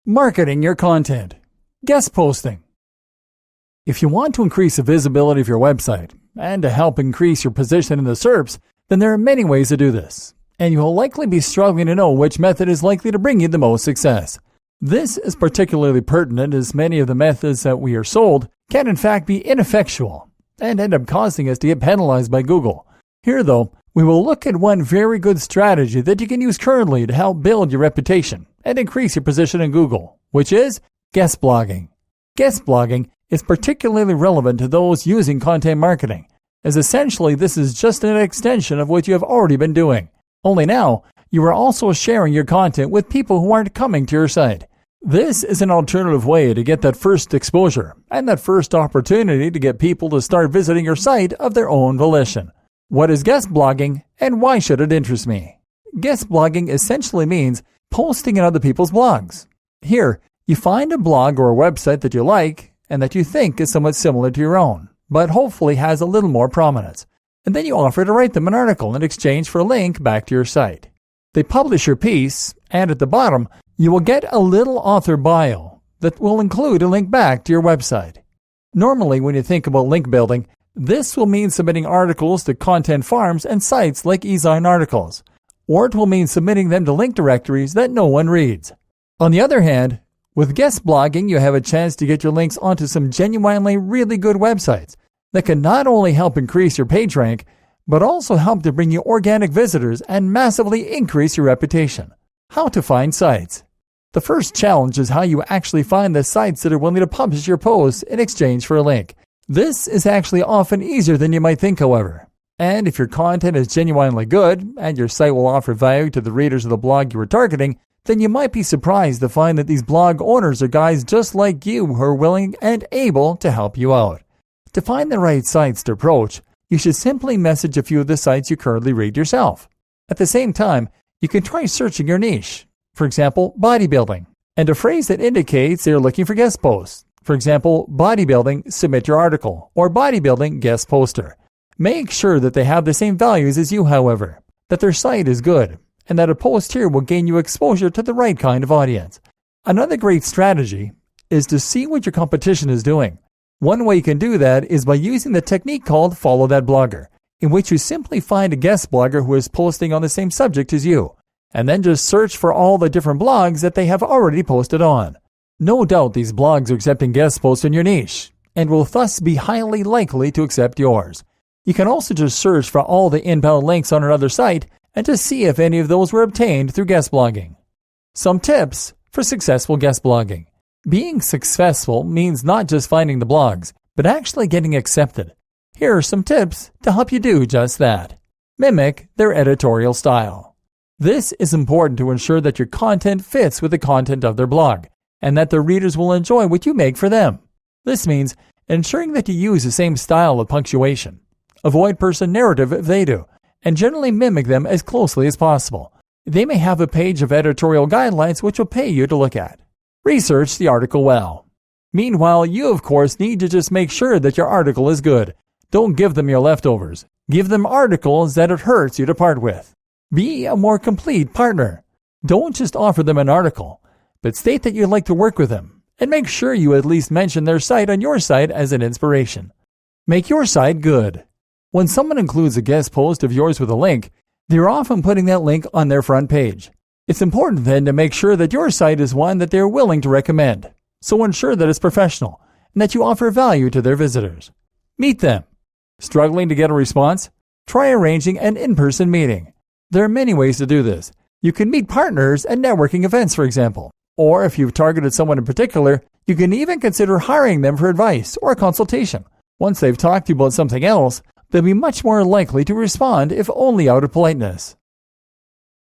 Marketing your content. Guest posting. If you want to increase the visibility of your website and to help increase your position in the SERPs, then there are many ways to do this, and you will likely be struggling to know which method is likely to bring you the most success. This is particularly pertinent as many of the methods that we are sold can in fact be ineffectual and end up causing us to get penalized by Google. Here though, we will look at one very good strategy that you can use currently to help build your reputation and increase your position in Google, which is guest blogging. Guest blogging is particularly relevant to those using content marketing, as essentially this is just an extension of what you have already been doing. Only now, you are also sharing your content with people who aren't coming to your site. This is an alternative way to get that first exposure and that first opportunity to get people to start visiting your site of their own volition. What is guest blogging and why should it interest me? Guest blogging essentially means posting in other people's blogs. Here, you find a blog or a website that you like and that you think is somewhat similar to your own, but hopefully has a little more prominence. And then you offer to write them an article in exchange for a link back to your site. They publish your piece, and at the bottom, you will get a little author bio that will include a link back to your website. Normally, when you think about link building, this will mean submitting articles to content farms and sites like Azad articles, or it will mean submitting them to link directories that no one reads. On the other hand, with guest blogging, you have a chance to get your links onto some genuinely really good websites that can not only help increase your page rank, but also help to bring you organic visitors and massively increase your reputation. How to find sites. The first challenge is how you actually find the sites that are willing to publish your posts in exchange for a link. This is actually often easier than you might think, however. And if your content is genuinely good and your site will offer value to the readers of the blog you are targeting, then you might be surprised to find that these blog owners are guys just like you who are willing and able to help you out. To find the right sites to approach, you should simply message a few of the sites you currently read yourself. At the same time, you can try searching your niche. For example, bodybuilding, and a phrase that indicates they are looking for guest posts. For example, bodybuilding, submit your article, or bodybuilding, guest poster. Make sure that they have the same values as you, however, that their site is good, and that a post here will gain you exposure to the right kind of audience. Another great strategy is to see what your competition is doing. One way you can do that is by using the technique called Follow That Blogger, in which you simply find a guest blogger who is posting on the same subject as you, and then just search for all the different blogs that they have already posted on. No doubt these blogs are accepting guest posts in your niche, and will thus be highly likely to accept yours. You can also just search for all the inbound links on another site and just see if any of those were obtained through guest blogging. Some tips for successful guest blogging. Being successful means not just finding the blogs, but actually getting accepted. Here are some tips to help you do just that. Mimic their editorial style. This is important to ensure that your content fits with the content of their blog, and that their readers will enjoy what you make for them. This means ensuring that you use the same style of punctuation. Avoid person narrative if they do, and generally mimic them as closely as possible. They may have a page of editorial guidelines which will pay you to look at. Research the article well. Meanwhile, you of course need to just make sure that your article is good. Don't give them your leftovers. Give them articles that it hurts you to part with. Be a more complete partner. Don't just offer them an article, but state that you'd like to work with them, and make sure you at least mention their site on your site as an inspiration. Make your site good. When someone includes a guest post of yours with a link, they're often putting that link on their front page. It's important then to make sure that your site is one that they're willing to recommend. So ensure that it's professional and that you offer value to their visitors. Meet them. Struggling to get a response? Try arranging an in-person meeting. There are many ways to do this. You can meet partners at networking events, for example. Or if you've targeted someone in particular, you can even consider hiring them for advice or a consultation. Once they've talked to you about something else, they'll be much more likely to respond if only out of politeness.